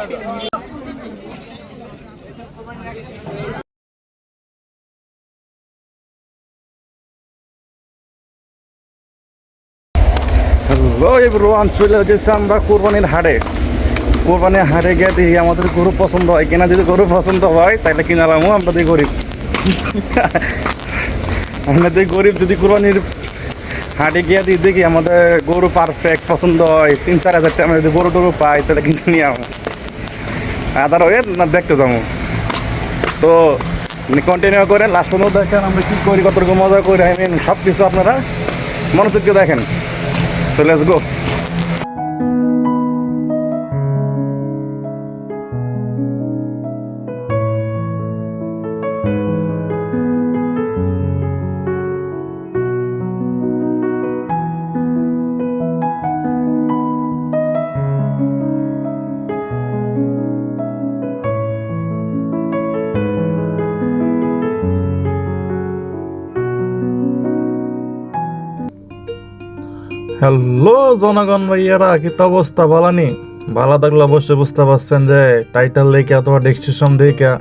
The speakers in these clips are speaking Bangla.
হ্যালো এভরিওয়ান, চলে যাচ্ছে আমরা কোরবানির হাটে। কোরবানির হাটে গিয়ে দেখি আমাদের গরু পছন্দ হয় কিনা। যদি গরু পছন্দ হয় তাহলে কিনালামও আমরা দিয়ে গরিব। আমরা দিয়ে গরিব, যদি কোরবানির হাটে গিয়ে দিই দেখি আমাদের গরু পারফেক্ট পছন্দ হয়, 3-4 হাজার টাকা আমরা যদি গরু টরু পাই তাহলে কিনে নিয়ে আসবো। আদার হয়ে না দেখতে যাবো। তো কন্টিনিউ করেন, লাস্ট পর্যন্ত দেখেন আমরা কী করি, কতটুকু মজা করি। আই মিন সব কিছু আপনারা মনোযোগ দিয়ে দেখেন। So let's go. হ্যালো জনগণ ভাইয়ারা, কি তো অবস্থা? বালানি ভালো থাকলে অবশ্যই বুঝতে পারছেন যে টাইটেল দেখে অথবা ডেসক্রিপশন দেখে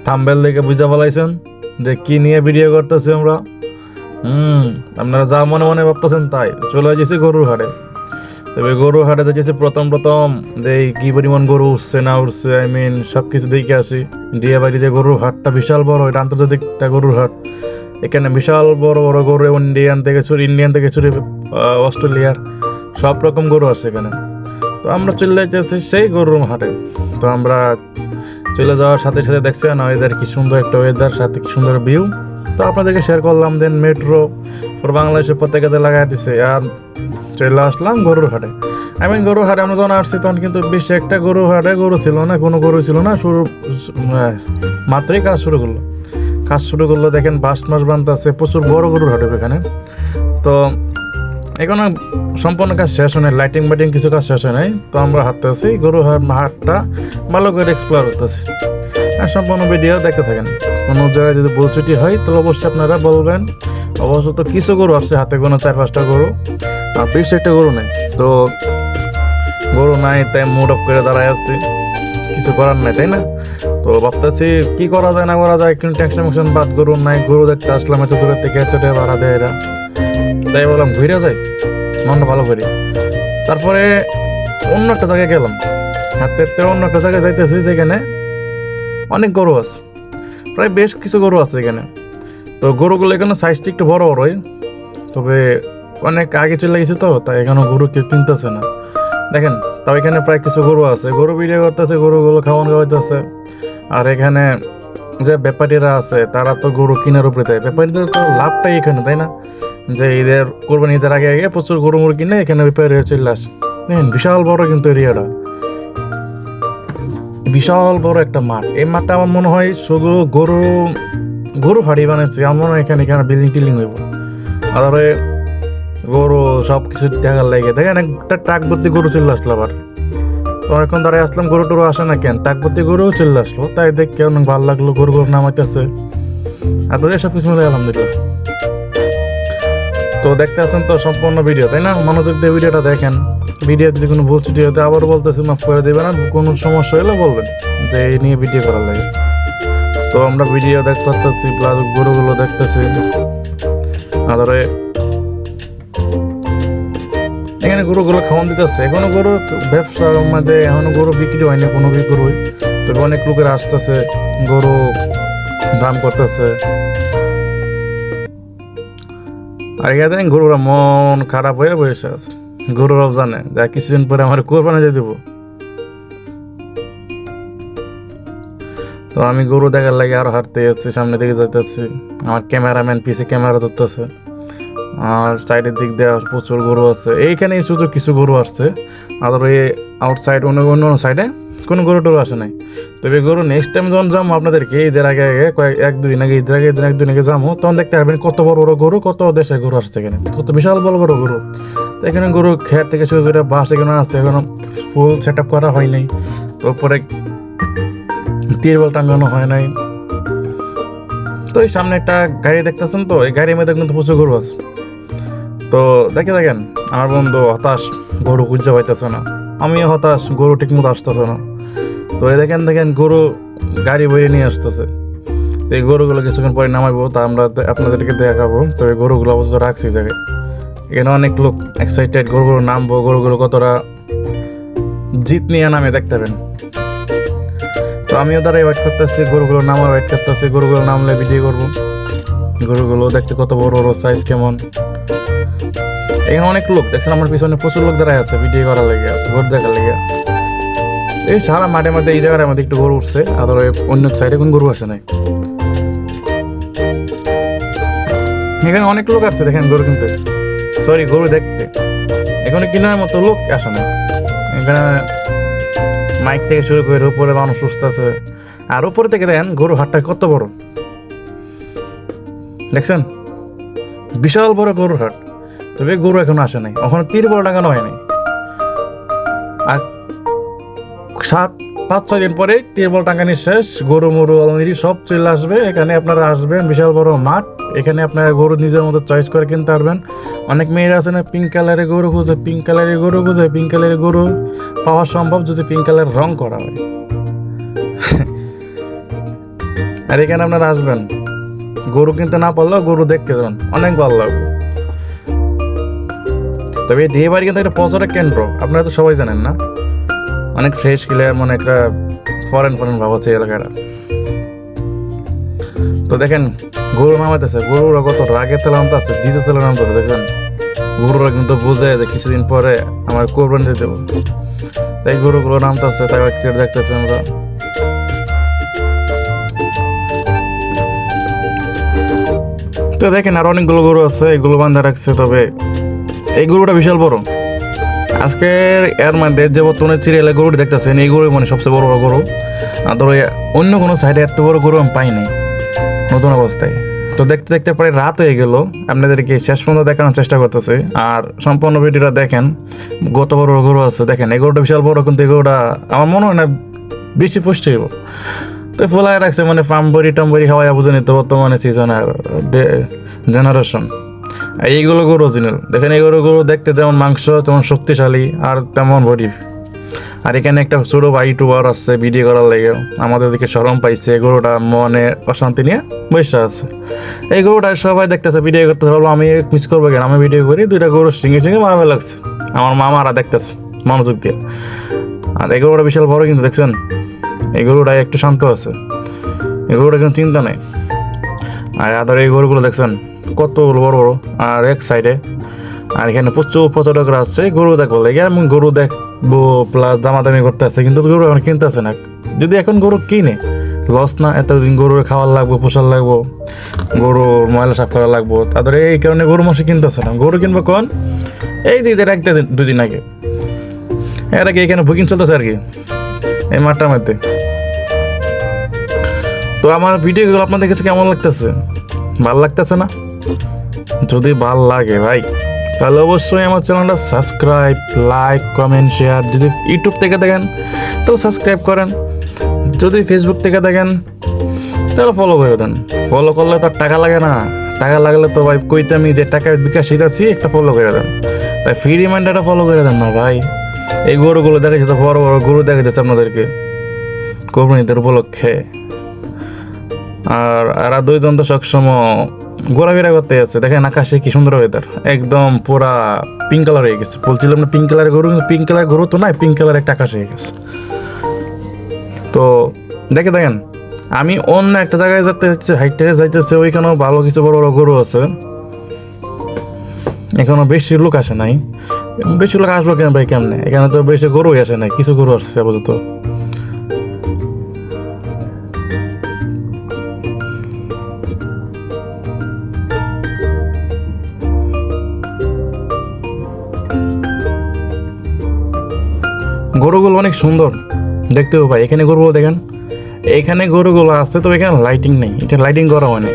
থাম্বনেল দেখে বুঝা পালাইছেন যে কি নিয়ে ভিডিও করতেছি আমরা। আপনারা যা মনে মনে ভাবতেছেন তাই। চলে যাচ্ছি গরুর হাটে। তবে গরুর হাটে যাচ্ছি প্রথম যে কি পরিমাণ গরু উঠছে না উঠছে, আই মিন সব কিছু দেখে আসি। ডিয়া বাড়ি যে গরুর হাটটা বিশাল বড়, এটা আন্তর্জাতিক একটা গরুর হাট। এখানে বিশাল বড় বড় গরু, ইন্ডিয়ান থেকে ছুরি অস্ট্রেলিয়ার সব রকম গরু আছে এখানে। তো আমরা চলে যাচ্ছি সেই গরুর হাটে। তো আমরা চলে যাওয়ার সাথে সাথে দেখছেন ওয়েদার কি সুন্দর একটা ওয়েদার, সাথে কি সুন্দর ভিউ। তো আপনাদেরকে শেয়ার করলাম। দেন মেট্রো ফর বাংলাদেশের পতাকাতে লাগাই দিছে। আর চলে আসলাম গরুর হাটে। আই মিন গরুর হাটে আমরা যখন আসছি তখন কিন্তু বেশি একটা গরুর হাটে গরু ছিল না, কোনো গরু ছিল না। মাত্রই কাজ শুরু করলো। দেখেন বাঁশ মাস বানতেছে, প্রচুর বড় গরুর হাট এখানে। তো এখনো সম্পূর্ণ কাজ শেষ হয় নাই, লাইটিং কিছু কাজ শেষ হয় নাই। তো আমরা হাঁটতেছি গরুর হাটটা ভালো করে এক্সপ্লোর করতেছি। আর সম্পূর্ণ ভিডিও দেখতে থাকেন। কোনো জায়গায় যদি ভুলচুটি হয় তাহলে অবশ্যই আপনারা বলবেন। অবশ্য তো কিছু গরু আসছে, হাতে কোনো 4-5টা গরু, আর বেশি একটা গরু নেই। তো গরু নাই তাই মুড অফ করে দাঁড়ায় আসছি, কিছু করার নাই, তাই না? তো ভাবতেছি কি করা যায় না করা যায়, কিন্তু টেনশন বাদ। গরু নাই, গরু দেখতে আসলাম এত দূরের থেকে, এত টাকা ভাড়া দেয় এরা। তাই বললাম ঘুরে যাই, মনটা ভালো করি। তারপরে অন্য একটা জায়গায় গেলাম, হাতে অন্য একটা জায়গায় যাইতেছি যেখানে অনেক গরু আছে, প্রায় বেশ কিছু গরু আছে এখানে। তো গরুগুলো এখানে সাইজটা একটু বড় বড়ই, তবে অনেক আগে চলে গেছে তো, তাই এখানে গরু কেউ কিনতেছে না। দেখেন তাও এখানে প্রায় কিছু গরু আছে, গরু ভিডিও করতেছে, গরুগুলো খাওয়াইতেছে। আর এখানে যে ব্যাপারীরা আছে তারা তো গরু কেনার উপরে দেয়, ব্যাপারীদের তো লাভটাই এখানে, তাই না? যে কোরবানি ঈদের আগে প্রচুর গরু মুরগি কিনে এখানে ব্যাপারী চলে আসে। দেখেন বিশাল বড় কিন্তু এরিয়াটা, বিশাল বড় একটা মাঠ। এই মাঠটা আমার মনে হয় শুধু গরু ফাড়ি বানাইছে। আমার মনে হয় এখানে বিল্ডিং টিল্ডিং হইব। আর গরু সব কিছু দেখার লাগে। দেখেন একটা ট্রাক ভর্তি গরু চলে আসলো আবার। তো অনেকক্ষণ দাঁড়ায় আসলাম, গরু টরু আসে না কেন, ট্রাক ভর্তি গরুও চলে আসলো। তাই দেখে অনেক ভালো লাগলো, গরু নামাইতেছে। আর ধরে সব কিছু মিলে আলহামদুলিল্লাহ। তো দেখতে আসেন তো সম্পূর্ণ ভিডিও, তাই না? মনোযোগ দিয়ে ভিডিওটা দেখেন। ভিডিও যদি কোনো ভুল ছুটি হতে আবারও বলতেছি, মাফ করে দেবেন। আর কোনো সমস্যা হলে বলবেন যে এই নিয়ে ভিডিও করার লাগে। তো আমরা ভিডিও দেখতেছি, প্লাস গরুগুলো দেখতেছি। আর এখানে গরুগুলো খাওয়ান দিতেছে। এখনো গরু ব্যবসার মধ্যে, এখনো গরু বিক্রি হয়নি, কোনো বিক্রি হয়। তবে অনেক লোকের আসতেছে, গরু দাম করতেছে। আর এখানে দেখেন গরুরা মন খারাপ হয়ে বসে আছে। গরুরাও জানে যে কিছুদিন পরে আমার কোরবানি দিয়ে দেবো। তো আমি গরু দেখার লাগে আরো হাঁটতে যাচ্ছি, সামনে দিকে যাইতেছি। আমার ক্যামেরাম্যান পিছে ক্যামেরা ধরতেছে। আর সাইডের দিক দিয়ে প্রচুর গরু আছে। এইখানে শুধু কিছু গরু আসছে, আর এই আউটসাইড অন্য সাইডে কোনো গরু টরু আসে নাই। তবে গরু নেক্সট টাইম যখন যাবো আপনাদেরকে, ঈদের আগে এক-দুদিন আগে, ঈদের আগে একদিন আগে যাবো, তখন দেখতে পারবেন কত বড় বড় গরু, কত দেশের গরু আসছে এখানে, কত বিশাল বড় বড় গরু। তো এখানে গরু খেয়ার থেকে শুরু করে বাস এখানে আছে, এখনো ফুল সেট আপ করা হয় নাই। তারপরে তিরবল টাঙানো হয় নাই। তো এই সামনে একটা গাড়ি দেখতেছেন, তো এই গাড়ির মধ্যে কিন্তু প্রচুর গরু আছে। তো দেখেন আমার বন্ধু হতাশ, গরু খুঁজে পাইতেছে না। আমিও হতাশ, গরু ঠিক মতো আসতেছে না। তো এই দেখেন গরু গাড়ি বইয়ে নিয়ে আসতেছে। তো এই গরুগুলো কিছুক্ষণ পরে নামাবো, তা আমরা আপনাদেরকে দেখাবো। তো এই গরুগুলো অবশ্য রাখছি জায়গায়। এখানে অনেক লোক এক্সাইটেড, গরুগুলো নামবো, গরুগুলো কতটা জিত নিয়ে নামে দেখতে পাবেন। তো আমিও তারা ওয়েট করতেছি, গরুগুলো নামার ওয়েট করতেছি। গরুগুলো নামলে ভিডিও করবো। গরুগুলো দেখতে কত বড় বড়, সাইজ কেমন। এখানে অনেক লোক দেখছেন, আমার পিছনে প্রচুর লোক দাঁড়ায় আছে ভিডিও করার লেগে, গরু দেখার লেগে। এই সারা মাঠে মধ্যে এই জায়গাটার মধ্যে একটু গরু উঠছে, আর অন্য সাইডে কোন গরু আসে নাই। এখানে অনেক লোক আসছে দেখেন গরু কিনতে, সরি গরু দেখতে। এখানে কেনার মতো লোক আসে না। এখানে মাইক থেকে শুরু করে উপরে মানুষ সুস্থ আছে, আর উপরে থেকে দেখেন গরু হাটটা কত বড় দেখছেন, বিশাল বড় গরুর হাট। তবে গরু এখনো আসে নাই, ওখানে 3 টাকানো হয়নি। আর 5-6 দিন পরে 3 টাকানি শেষ, গরু মরু অলরেডি সব চলে আসবে। এখানে আপনারা আসবেন, বিশাল বড় মাঠ। এখানে আপনারা গরু নিজের মতো চয়েস করে কিনতে পারবেন। অনেক মেয়েরা আছে না পিঙ্ক কালারের গরু খুঁজে, পিঙ্ক কালারের গরু পাওয়া সম্ভব যদি পিঙ্ক কালার রং করা হয়। আর এখানে আপনারা আসবেন, গরু কিনতে না পারলেও গরু দেখতে যাবেন, অনেক ভালো লাগবে। তবে এই বিয়ে বাড়ি কিন্তু একটা পর্যটক কেন্দ্র, আপনারা তো সবাই জানেন না। অনেক ফ্রেশ ক্লিয়ার, মানে একটা ফরেন ভাব আছে এলাকাটা। তো দেখেন গরু নামাইতেছে, গরুরা কত রাগে তেলে নামতেছে, জিতে তেলে নামতেছে। দেখছেন গরুরা কিন্তু বুঝে যে কিছুদিন পরে আমার কোরবানি দিয়ে দেবো, তাই গরুগুলো নামতেছে, তাই ওয়েট করে দেখতেছে আমরা। তো দেখেন আর অনেকগুলো গরু আছে, এগুলো বান্ধা রাখছে। তবে এই গরুটা বিশাল বড়। আজকের এর মধ্যে যে বর্তমানে সিরিয়ালে গরুটি দেখতেছেন, এই গরু মানে সবচেয়ে বড় গরু। আর ধরো অন্য কোনো সাইডে এত বড় গরু আমি পাই নাই নতুন অবস্থায়। তো দেখতে দেখতে পরে রাত হয়ে গেল, আপনাদেরকে শেষ পর্যন্ত দেখানোর চেষ্টা করতেছে। আর সম্পূর্ণ ভিডিওটা দেখেন, কত বড় গরু আছে দেখেন। এই গরুটা বিশাল বড়, কিন্তু এই গরুটা আমার মনে হয় না বেশি পুষ্টি হইব। তো ফোলায় রাখছে, মানে ফার্মবরি টাম্বরি খাওয়াই বুঝে তো বর্তমানে সিজন আর জেনারেশন। এইগুলো গরু অরিজিনাল দেখেন। এই গরু দেখতে যেমন মাংস তেমন শক্তিশালী, আর তেমন বডি। আর এখানে একটা ছোট ভাই ইউটিউবার আসছে ভিডিও করার লেগে, আমাদের দিকে শরম পাইছে। গরুটা মনে অশান্তি নিয়ে বসে আছে। এই গরুটা সবাই দেখতেছে, ভিডিও করতেছে, ভাবলো আমি মিস করবো কেন, আমি ভিডিও করি। 2টা গরু সিঙ্গে মারা লাগছে, আমার মামারা দেখতেছে মনোযোগ দিয়ে। আর এই গরুটা বিশাল বড় কিন্তু দেখছেন, এই গরুটা একটু শান্ত আছে, এই গরুটা কিন্তু চিন্তা নেই। আর আদার এই গরুগুলো দেখছেন কত বড় বড়, আর এক সাইডে। আর এখানে প্রচুর পর্যটকরা আসছে গরু দেখবো লেগে, এমন গরু দেখবো প্লাস দামাদামি করতে আসছে। কিন্তু গরু এখন কিনতে আসে না, যদি এখন গরু কিনে লস না, এতদিন গরুর খাওয়ার লাগবো, পোষার লাগবো, গরুর ময়লা সাফ করা লাগবো। তাদের এই কারণে গরু মাসে কিনতে আসে না। গরু কিনবো কোন এই দিদের 2 দিন আগে, এর আগে এখানে বুকিং চলতেছে আর কি এই মাঠটার মধ্যে। তো আমার ভিডিওগুলো আপনাদের কাছে কেমন লাগতেছে? ভাল লাগতেছে না? যদি ভাল লাগে ভাই তাহলে অবশ্যই আমার চ্যানেলটা সাবস্ক্রাইব, লাইক, কমেন্ট, শেয়ার। যদি ইউটিউব থেকে দেখেন তাহলে সাবস্ক্রাইব করেন, যদি ফেসবুক থেকে দেখেন তাহলে ফলো করে দেন। ফলো করলে তো টাকা লাগে না, টাকা লাগলে তো ভাই কইতে আমি যে টাকা বিকাশ শিখাচ্ছি, একটা ফলো করে দেন। তাই ফ্রি রিমাইন্ডারটা ফলো করে দেন না ভাই। এই গরুগুলো দেখা যাচ্ছে, বড় বড় গরু দেখা যাচ্ছে আপনাদেরকে কোরবানিদের উপলক্ষে। আর এরা 2 জন তো সবসময় ঘোরাফেরা করতে যাচ্ছে। দেখেন আকাশে কি সুন্দর ওয়েদার, একদম পুরা পিঙ্ক কালার হয়ে গেছে। বলছিলাম না পিঙ্ক কালারের গরু, কিন্তু পিঙ্ক কালার গরু তো নাই, পিঙ্ক কালার একটা আকাশ হয়ে গেছে। তো দেখেন আমি অন্য একটা জায়গায় যাচ্ছে, হাইটে যাইতেছে, ওইখানেও ভালো কিছু বড় বড় গরু আছে। এখনো বেশি লোক আসে নাই, বেশি লোক আসবো কেন ভাই কেমনে? এখানে তো বেশি গরুই আসে নাই, কিছু গরু আসছে আপাতত। গরুগুলো অনেক সুন্দর দেখতেও পাই। এখানে গরুগুলো দেখেন, এখানে গরুগুলো আছে, তো এখানে লাইটিং নেই, এটা লাইটিং করা হয় না।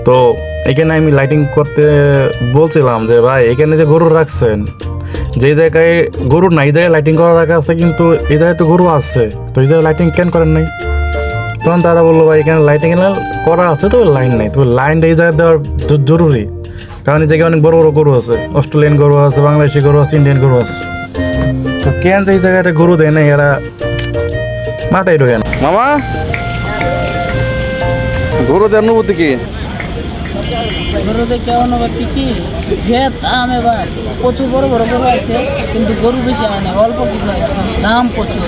তো এখানে আমি লাইটিং করতে বলছিলাম যে ভাই এখানে যে গরু রাখছেন, যে জায়গায় গরু নাই এই জায়গায় লাইটিং করা রাখা আছে, কিন্তু এই জায়গায় তো গরু আছে, তো এই জায়গায় লাইটিং কেন করেন নাই? তখন তারা বললো ভাই এখানে লাইটিং করা আছে, তো লাইন নাই, তো লাইনটা এই জায়গায় দেওয়ার জরুরি। কারণ এই জায়গায় অনেক বড় বড় গরু আছে, অস্ট্রেলিয়ান গরু আছে, বাংলাদেশি গরু আছে, ইন্ডিয়ান গরু আছে। তো কেন যে এই জায়গাটা গরু দেয় না এরা মাথায় ঢোকে না। মামা গরু দেওয়ার অনুভূতি কি? গরু দেখে অনুভূতি কি, যে দাম এবার প্রচুর বড় বড় গরু আছে, কিন্তু গরু বেশি হয় না, অল্প কিছু আছে, কিন্তু দাম প্রচুর।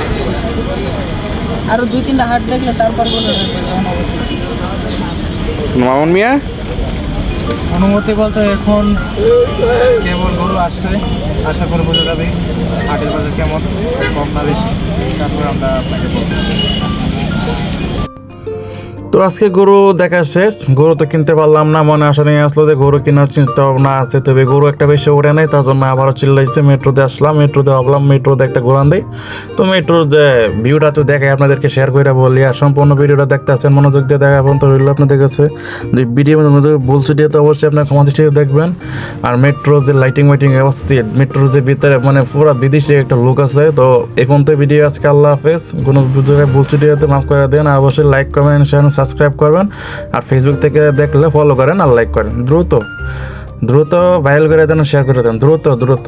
আরো 2-3টা হাট দেখলে তারপর বলে দেবে যে অনুভূতি কি। মামুন মিয়া অনুমতি বলতে এখন কেবল গরু আসছে, আশা করে বোঝা যাবে হাটের বাজার কেমন, কম না বেশি, তারপর আমরা আপনাকে বলবো। তো আজকে গরু দেখা শেষ, গরু তো কিনতে পারলাম না, মনে আসা নিয়ে আসলো যে গরু কেনার চিন্তা ভাবনা আছে, তবে গরু একটা বেশি ওঠে নাই, তার জন্য আবারও চিল্লাইছে। মেট্রোতে আসলাম, মেট্রোতে ভাবলাম মেট্রোতে একটা ঘোরান দেয়। তো মেট্রোর যে ভিউটা তো দেখাই আপনাদেরকে শেয়ার করে বলি, আর সম্পূর্ণ ভিডিওটা দেখতে আছেন মনোযোগ দিয়ে দেখা পর্যন্ত রইল আপনাদের কাছে। যে ভিডিওর মধ্যে বলছি দিয়ে তো অবশ্যই আপনার ক্ষমা দৃষ্টিতে দেখবেন। আর মেট্রোর যে লাইটিং ওয়াইটিং অবস্থা, মেট্রোর যে ভিতরে মানে পুরো বিদেশি একটা লুক আছে। তো এখন তো ভিডিও আজকে আল্লাহ হাফেজ, কোনো জায়গায় বলছি দিয়ে মাফ করে দেন, আর অবশ্যই লাইক কমেন্ট শেয়ার সাবস্ক্রাইব করবেন, আর ফেসবুক থেকে দেখলে ফলো করেন আর লাইক করেন। দ্রুত ভাইরাল করে দেন, শেয়ার করে দেন, দ্রুত।